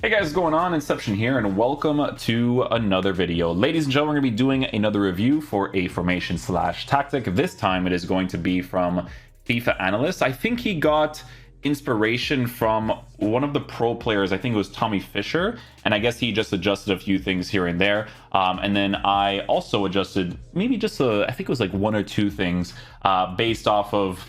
Hey guys, what's going on? Inception here, and welcome to another video. Ladies and gentlemen, we're going to be doing another review for a formation slash tactic. This time it is going to be from FIFA Analyst. I think he got inspiration from one of the pro players. I think it was Tommy Fisher, and I guess he just adjusted a few things here and there. And then I also adjusted maybe just I think it was like one or two things based off of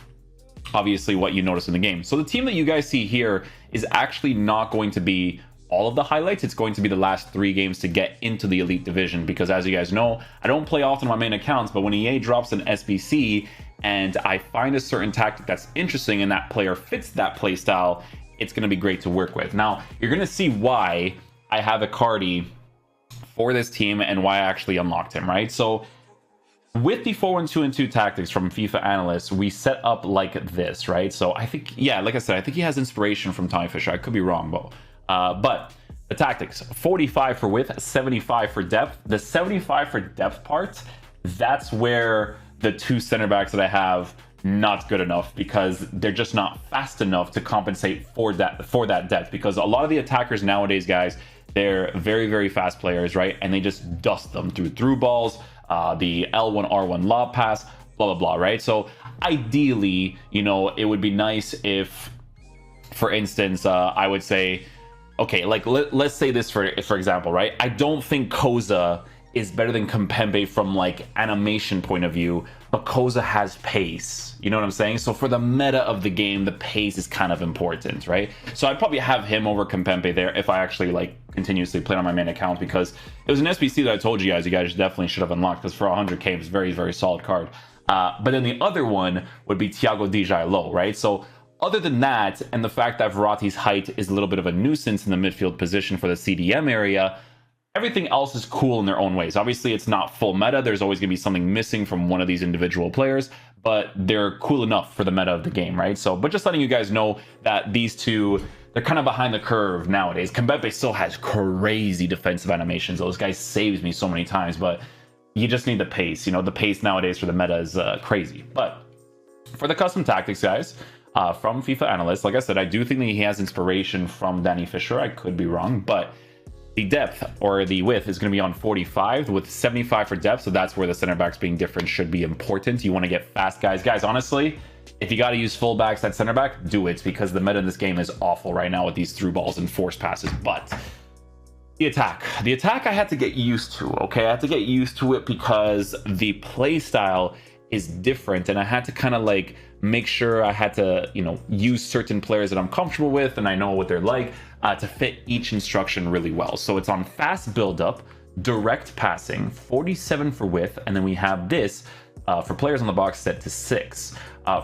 obviously what you notice in the game. So the team that you guys see here is actually not going to be all of the highlights. It's going to be the last 3 games to get into the elite division, because as you guys know, I don't play often on my main accounts, but when EA drops an SBC and I find a certain tactic that's interesting and that player fits that play style, it's going to be great to work with. Now you're going to see why I have Icardi for this team and why I actually unlocked him, right? So with the 4-1-2-2 tactics from FIFA Analyst, we set up like this, right? So I think, yeah, like I said, I think he has inspiration from Tommy Fisher. I could be wrong, but the tactics: 45 for width, 75 for depth. The 75 for depth part, that's where the 2 center backs that I have not good enough, because they're just not fast enough to compensate for that depth. Because a lot of the attackers nowadays, guys, they're very, very fast players, right? And they just dust them through balls, the L1 R1 lob pass, blah blah blah, right? So ideally, you know, it would be nice if, for instance, I would say, okay, like let's say this for example, right? I don't think Koza is better than Kimpembe from like animation point of view, but Koza has pace. You know what I'm saying? So for the meta of the game, the pace is kind of important, right? So I'd probably have him over Kimpembe there if I actually like continuously play on my main account, because it was an SBC that I told you guys definitely should have unlocked, because for 100k it's a very, very solid card. But then the other one would be Thiago Dijay low, right? So other than that, and the fact that Verratti's height is a little bit of a nuisance in the midfield position for the CDM area, everything else is cool in their own ways. Obviously, it's not full meta. There's always going to be something missing from one of these individual players, but they're cool enough for the meta of the game, right? So, but just letting you guys know that these two, they're kind of behind the curve nowadays. Kimpembe still has crazy defensive animations. Those guys saves me so many times, but you just need the pace. You know, the pace nowadays for the meta is crazy. But for the custom tactics, guys, from FIFA Analyst, like I said, I do think that he has inspiration from Danny Fisher. I could be wrong, but the depth or the width is going to be on 45 with 75 for depth. So that's where the center backs being different should be important. You want to get fast guys. Guys, honestly, if you got to use fullbacks at center back, do it, because the meta in this game is awful right now with these through balls and force passes. But the attack I had to get used to. Okay, I had to get used to it because the play style is different, and I had to kind of like make sure I had to, you know, use certain players that I'm comfortable with and I know what they're like to fit each instruction really well. So it's on fast build up, direct passing, 47 for width, and then we have this for players on the box set to 6.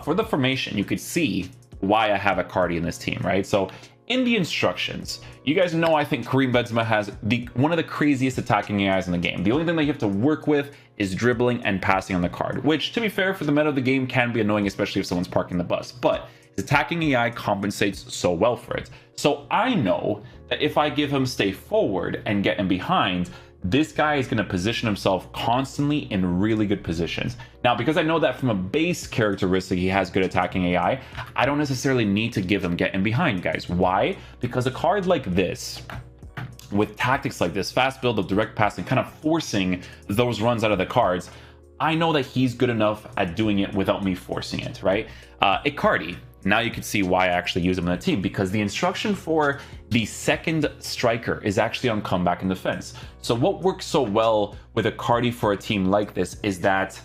For the formation, you could see why I have Icardi in this team, right? So in the instructions, you guys know I think Karim Benzema has one of the craziest attacking AIs in the game. The only thing that you have to work with is dribbling and passing on the card, which, to be fair, for the meta of the game can be annoying, especially if someone's parking the bus. But his attacking AI compensates so well for it. So I know that if I give him stay forward and get him behind, this guy is going to position himself constantly in really good positions. Now, because I know that from a base characteristic, he has good attacking AI, I don't necessarily need to give him get in behind, guys. Why? Because a card like this, with tactics like this, fast build of direct passing, kind of forcing those runs out of the cards, I know that he's good enough at doing it without me forcing it, right? Icardi. Now you can see why I actually use him in the team, because the instruction for the second striker is actually on comeback and defense. So what works so well with Icardi for a team like this is that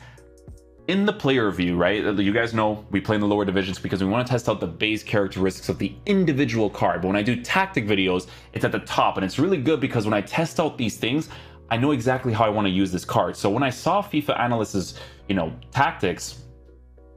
in the player review, right, you guys know we play in the lower divisions because we want to test out the base characteristics of the individual card. But when I do tactic videos, it's at the top, and it's really good because when I test out these things, I know exactly how I want to use this card. So when I saw FIFA Analyst's, you know, tactics,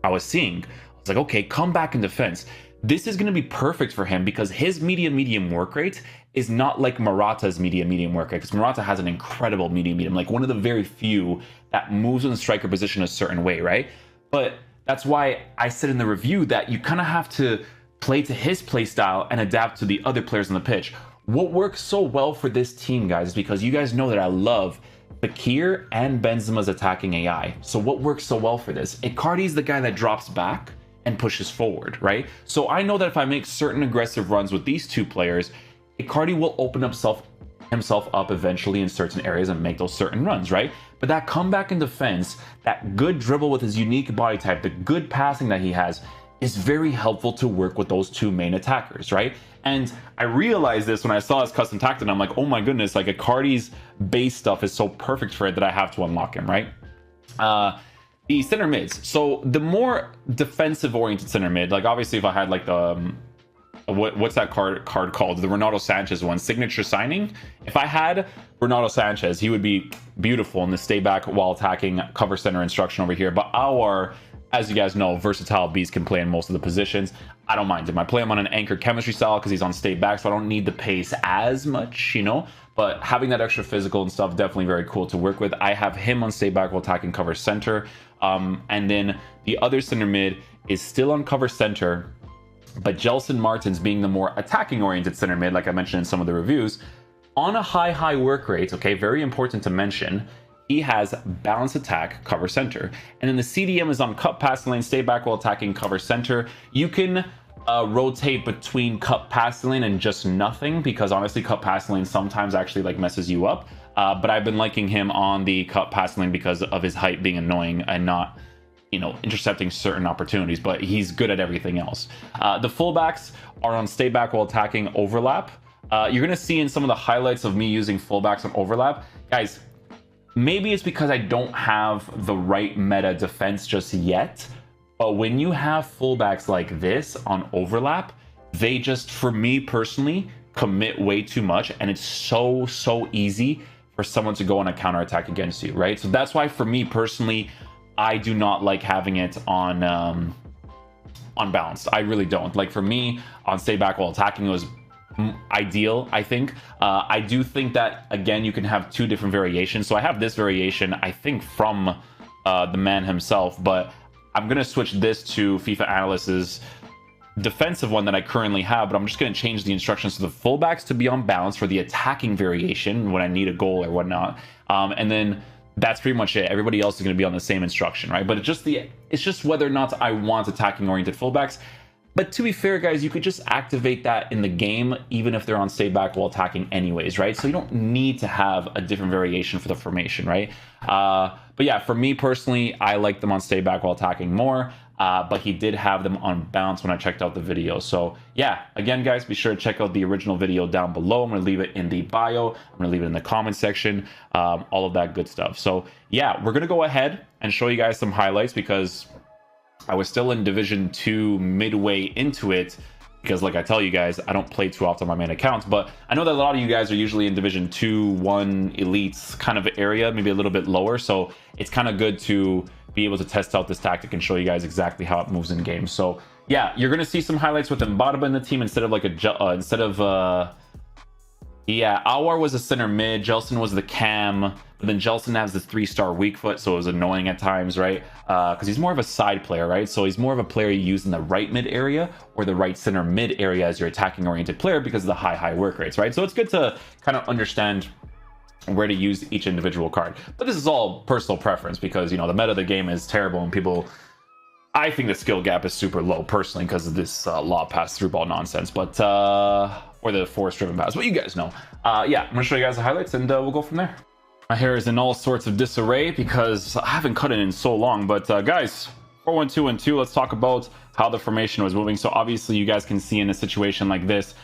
I was like, okay, comeback and defense. This is going to be perfect for him because his medium work rate is not like Morata's medium work rate, because Morata has an incredible medium, like one of the very few that moves in the striker position a certain way, right? But that's why I said in the review that you kind of have to play to his play style and adapt to the other players on the pitch. What works so well for this team, guys, is because you guys know that I love Fekir and Benzema's attacking AI. So what works so well for this? Icardi's the guy that drops back and pushes forward, right? So I know that if I make certain aggressive runs with these two players, Icardi will open himself up eventually in certain areas and make those certain runs, right? But that comeback in defense, that good dribble with his unique body type, the good passing that he has, is very helpful to work with those two main attackers, right? And I realized this when I saw his custom tactic, and I'm like, oh my goodness, like Icardi's base stuff is so perfect for it that I have to unlock him, right? The center mids. So the more defensive oriented center mid, like obviously if I had like the what's that card called, the Renato Sanchez one, signature signing, if I had Renato Sanchez, he would be beautiful in the stay back while attacking cover center instruction over here. But our, as you guys know, versatile beast can play in most of the positions. I don't mind him. I play him on an anchored chemistry style because he's on stay back, so I don't need the pace as much, you know. But having that extra physical and stuff, definitely very cool to work with. I have him on stay back while attacking cover center. And then the other center mid is still on cover center, but Gelson Martins being the more attacking oriented center mid, like I mentioned in some of the reviews, on a high work rate, okay, very important to mention, he has balance attack cover center. And then the CDM is on cut passing lane, stay back while attacking cover center. You can rotate between cut passing lane and just nothing, because honestly cut passing lane sometimes actually like messes you up. But I've been liking him on the cut passing lane because of his height being annoying and not, you know, intercepting certain opportunities, but he's good at everything else. The fullbacks are on stay back while attacking overlap. You're gonna see in some of the highlights of me using fullbacks on overlap, guys, maybe it's because I don't have the right meta defense just yet, but when you have fullbacks like this on overlap, they just, for me personally, commit way too much, and it's so easy for someone to go on a counter attack against you, right? So that's why for me personally, I do not like having it on balanced. I really don't. Like for me, on stay back while attacking, it was ideal, I think. I do think that, again, you can have two different variations. So I have this variation, I think, from the man himself, but I'm going to switch this to FIFA Analyst's defensive one that I currently have, but I'm just going to change the instructions to the fullbacks to be on balance for the attacking variation when I need a goal or whatnot. And then that's pretty much it. Everybody else is going to be on the same instruction, right? But it's just whether or not I want attacking oriented fullbacks. But to be fair, guys, you could just activate that in the game, even if they're on stay back while attacking anyways, right? So you don't need to have a different variation for the formation, right? But yeah, for me personally, I like them on stay back while attacking more. But he did have them on bounce when I checked out the video. So yeah, again, guys, be sure to check out the original video down below. I'm going to leave it in the bio. I'm going to leave it in the comment section, all of that good stuff. So yeah, we're going to go ahead and show you guys some highlights because I was still in Division 2 midway into it, because like I tell you guys, I don't play too often on my main accounts, but I know that a lot of you guys are usually in Division 2, 1 elites kind of area, maybe a little bit lower. So it's kind of good to be able to test out this tactic and show you guys exactly how it moves in game. So yeah, you're going to see some highlights with Mbadaba in the team instead of like Awar was a center mid, Gelson was the cam, but then Gelson has this 3-star weak foot, so it was annoying at times, right? Because he's more of a side player, right? So he's more of a player you use in the right mid area or the right center mid area as your attacking oriented player because of the high work rates, right? So it's good to kind of understand where to use each individual card. But this is all personal preference because, you know, the meta of the game is terrible and people... I think the skill gap is super low personally because of this law pass through ball nonsense, but or the force driven pass, but you guys know. Yeah, I'm gonna show you guys the highlights and we'll go from there. My hair is in all sorts of disarray because I haven't cut it in so long, but guys, 4-1-2-1-2, let's talk about how the formation was moving. So obviously you guys can see in a situation like this,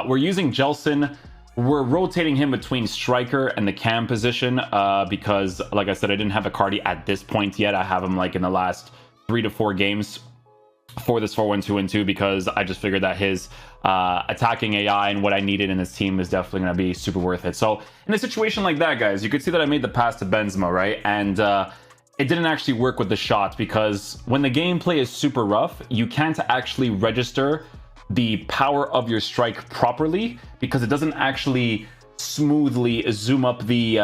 we're using Gelson. We're rotating him between striker and the cam position because, like I said, I didn't have Icardi at this point yet. I have him like in the last 3 to 4 games for this 4-1-2-1-2 because I just figured that his attacking AI and what I needed in this team is definitely going to be super worth it. So in a situation like that, guys, you could see that I made the pass to Benzema, right? And it didn't actually work with the shot because when the gameplay is super rough, you can't actually register the power of your strike properly because it doesn't actually smoothly zoom up the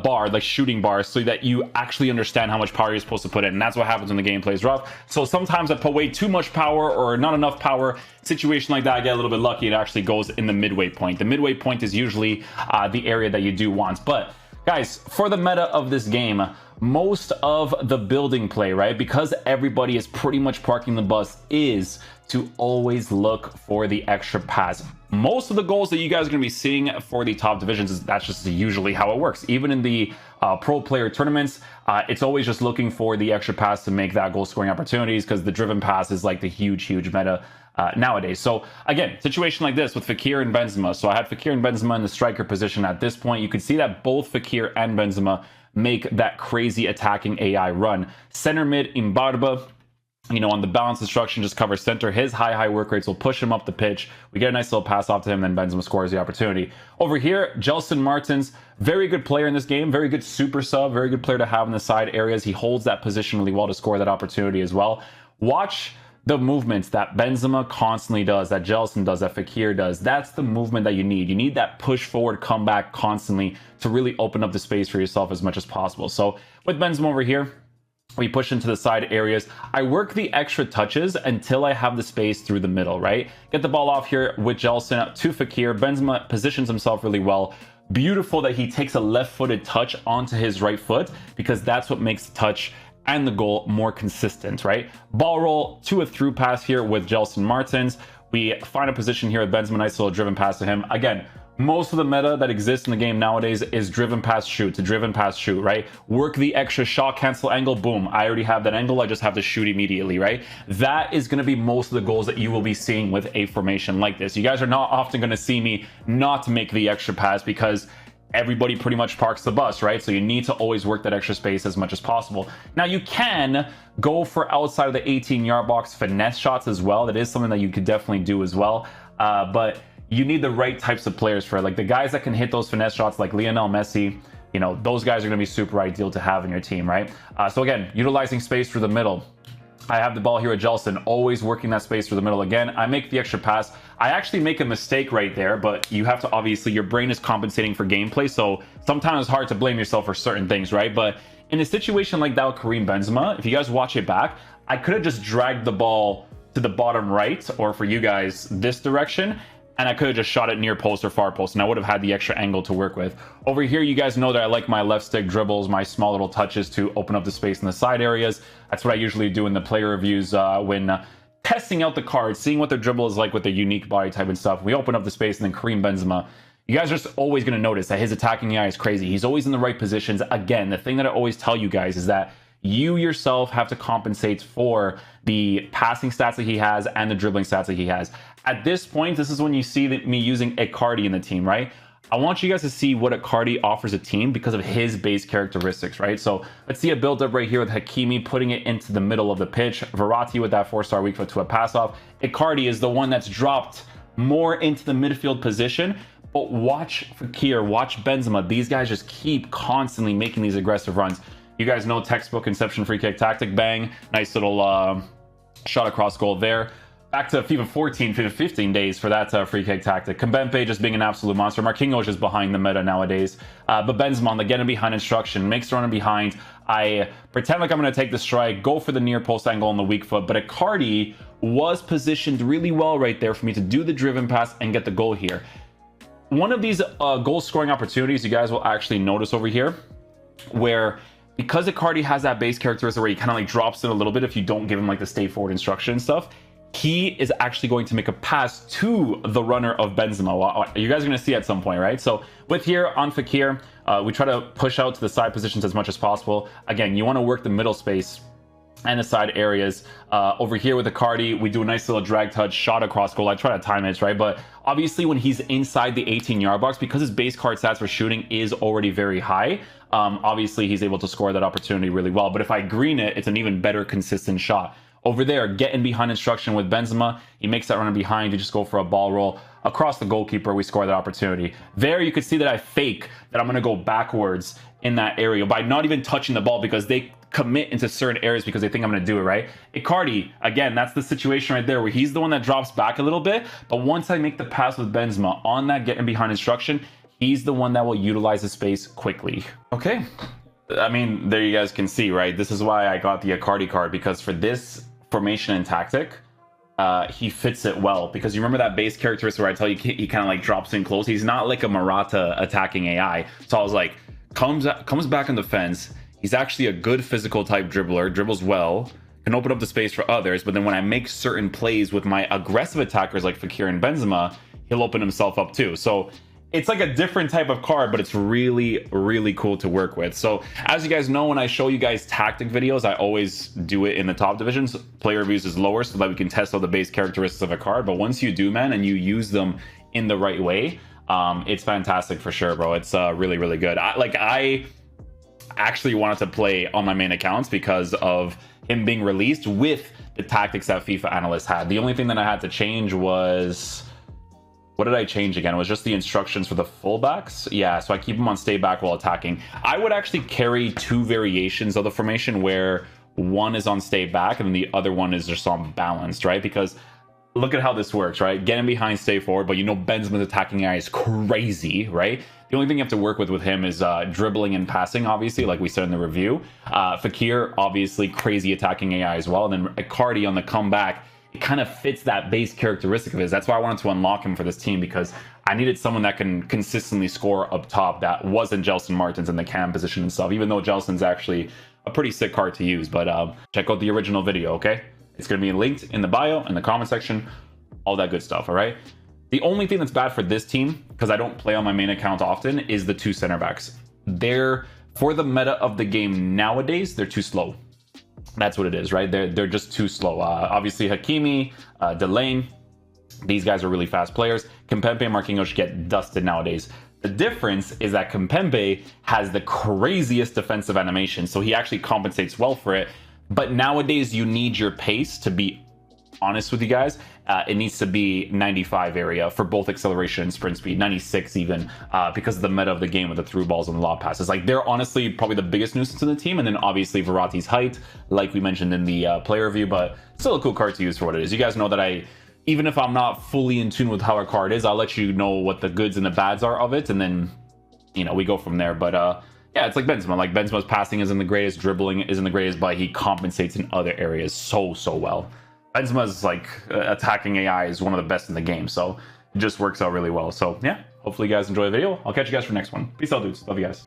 bar, like shooting bar, so that you actually understand how much power you're supposed to put in. And that's what happens when the gameplay is rough. So sometimes I put way too much power or not enough power. Situation like that, I get a little bit lucky. It actually goes in the midway point. The midway point is usually the area that you do want. But Guys, for the meta of this game, most of the building play, right, because everybody is pretty much parking the bus, is to always look for the extra pass. Most of the goals that you guys are going to be seeing for the top divisions, that's just usually how it works. Even in the pro player tournaments, it's always just looking for the extra pass to make that goal scoring opportunities, because the driven pass is like the huge meta nowadays. So again, situation like this with Fekir and Benzema. So I had Fekir and Benzema in the striker position at this point. You can see that both Fekir and Benzema make that crazy attacking AI run. Center mid, Imbarba, you know, on the balance instruction, just cover center. His high work rates will push him up the pitch. We get a nice little pass off to him, then Benzema scores the opportunity. Over here, Gelson Martins, very good player in this game, very good super sub, very good player to have in the side areas. He holds that position really well to score that opportunity as well. Watch the movements that Benzema constantly does, that Gelson does, that Fekir does. That's the movement that you need. You need that push forward, comeback constantly to really open up the space for yourself as much as possible. So with Benzema over here, we push into the side areas. I work the extra touches until I have the space through the middle, right? Get the ball off here with Gelson to Fekir. Benzema positions himself really well. Beautiful that he takes a left-footed touch onto his right foot, because that's what makes the touch and the goal more consistent, right? Ball roll to a through pass here with Gelson Martins. We find a position here with Benzema, nice little driven pass to him. Again, most of the meta that exists in the game nowadays is driven pass shoot to driven pass shoot, right? Work the extra shot cancel angle, boom. I already have that angle, I just have to shoot immediately, right? That is gonna be most of the goals that you will be seeing with a formation like this. You guys are not often gonna see me not make the extra pass, because everybody pretty much parks the bus, right? So you need to always work that extra space as much as possible. Now you can go for outside of the 18-yard box finesse shots as well. That is something that you could definitely do as well. But you need the right types of players for it. Like the guys that can hit those finesse shots like Lionel Messi, you know, those guys are gonna be super ideal to have in your team, right? So again, utilizing space through the middle. I have the ball here at Gelson, always working that space through the middle. Again, I make the extra pass. I actually make a mistake right there, but you have to, obviously, your brain is compensating for gameplay, so sometimes it's hard to blame yourself for certain things, right? But in a situation like that with Karim Benzema, if you guys watch it back, I could have just dragged the ball to the bottom right, or for you guys, this direction, and I could have just shot it near post or far post, and I would have had the extra angle to work with. Over here, you guys know that I like my left stick dribbles, my small little touches to open up the space in the side areas. That's what I usually do in the player reviews when testing out the cards, seeing what their dribble is like with their unique body type and stuff. We open up the space, and then Karim Benzema, you guys are just always going to notice that his attacking AI is crazy. He's always in the right positions. Again, the thing that I always tell you guys is that you yourself have to compensate for the passing stats that he has and the dribbling stats that he has. At this point, this is when you see me using Icardi in the team, right? I want you guys to see what Icardi offers a team because of his base characteristics, right? So let's see a build up right here with Hakimi putting it into the middle of the pitch. Verratti with that 4-star weak foot to a pass off. Icardi is the one that's dropped more into the midfield position. But watch Fekir, watch Benzema. These guys just keep constantly making these aggressive runs. You guys know textbook Inception free kick tactic, bang. Nice little shot across goal there. Back to FIFA 14, FIFA 15 days for that free kick tactic. Kimpembe just being an absolute monster. Marquinhos just behind the meta nowadays. But Benzema on the getting behind instruction, makes the running behind. I pretend like I'm going to take the strike, go for the near post angle on the weak foot. But Icardi was positioned really well right there for me to do the driven pass and get the goal here. One of these goal scoring opportunities you guys will actually notice over here, where because Icardi has that base characteristic where he kind of like drops in a little bit if you don't give him like the stay forward instruction and stuff, he is actually going to make a pass to the runner of Benzema. You guys are going to see at some point, right? So with here on Fekir, we try to push out to the side positions as much as possible. Again, you want to work the middle space and the side areas. Over here with Icardi, we do a nice little drag touch, shot across goal. I try to time it, right? But obviously when he's inside the 18-yard box, because his base card stats for shooting is already very high, obviously he's able to score that opportunity really well. But if I green it, it's an even better consistent shot. Over there, getting behind instruction with Benzema, he makes that run behind. You just go for a ball roll across the goalkeeper. We score that opportunity. There, you can see that I fake that I'm going to go backwards in that area by not even touching the ball because they commit into certain areas because they think I'm going to do it, right? Icardi, again, that's the situation right there where he's the one that drops back a little bit. But once I make the pass with Benzema on that getting behind instruction, he's the one that will utilize the space quickly. Okay. I mean, there you guys can see, right? This is why I got the Icardi card, because for this formation and tactic, he fits it well, because you remember that base characteristic where I tell you he kind of like drops in close. He's not like a Morata attacking AI. So I was like, comes back on the fence. He's actually a good physical type dribbler, dribbles well, can open up the space for others. But then when I make certain plays with my aggressive attackers like Fekir and Benzema, he'll open himself up too. So it's like a different type of card, but it's really, really cool to work with. So as you guys know, when I show you guys tactic videos, I always do it in the top divisions. Player reviews is lower so that we can test all the base characteristics of a card. But once you do, man, and you use them in the right way, it's fantastic for sure, bro. It's really, really good. I actually wanted to play on my main accounts because of him being released with the tactics that FIFA analyst had. The only thing that I had to change was, what did I change again? It was just the instructions for the fullbacks. Yeah, so I keep them on stay back while attacking. I would actually carry two variations of the formation where one is on stay back and the other one is just on balanced, right? Because look at how this works, right? Getting behind, stay forward, but you know Benzema's attacking AI is crazy, right? The only thing you have to work with him is dribbling and passing, obviously, like we said in the review. Fekir, obviously, crazy attacking AI as well. And then Icardi on the comeback, it kind of fits that base characteristic of his. That's why I wanted to unlock him for this team, because I needed someone that can consistently score up top that wasn't Gelson Martins in the cam position and stuff, even though Gelson's actually a pretty sick card to use. But check out the original video, okay? It's going to be linked in the bio, in the comment section, all that good stuff, all right? The only thing that's bad for this team, because I don't play on my main account often, is the two center backs. They're, for the meta of the game nowadays, they're too slow. That's what it is, right? They're just too slow. Obviously, Hakimi, Delane, these guys are really fast players. Kimpembe and Marquinhos get dusted nowadays. The difference is that Kimpembe has the craziest defensive animation, so he actually compensates well for it. But nowadays, you need your pace, to be honest with you guys. It needs to be 95 area for both acceleration and sprint speed, 96 even, because of the meta of the game with the through balls and the lob passes. Like, they're honestly probably the biggest nuisance in the team. And then obviously Verratti's height, like we mentioned in the player review, but still a cool card to use for what it is. You guys know that even if I'm not fully in tune with how a card is, I'll let you know what the goods and the bads are of it. And then, you know, we go from there. But yeah, it's like Benzema. Like, Benzema's passing isn't the greatest, dribbling isn't the greatest, but he compensates in other areas so well. Benzema's like attacking AI is one of the best in the game, so it just works out really well. So yeah, hopefully you guys enjoy the video. I'll catch you guys for the next one. Peace out, dudes. Love you guys.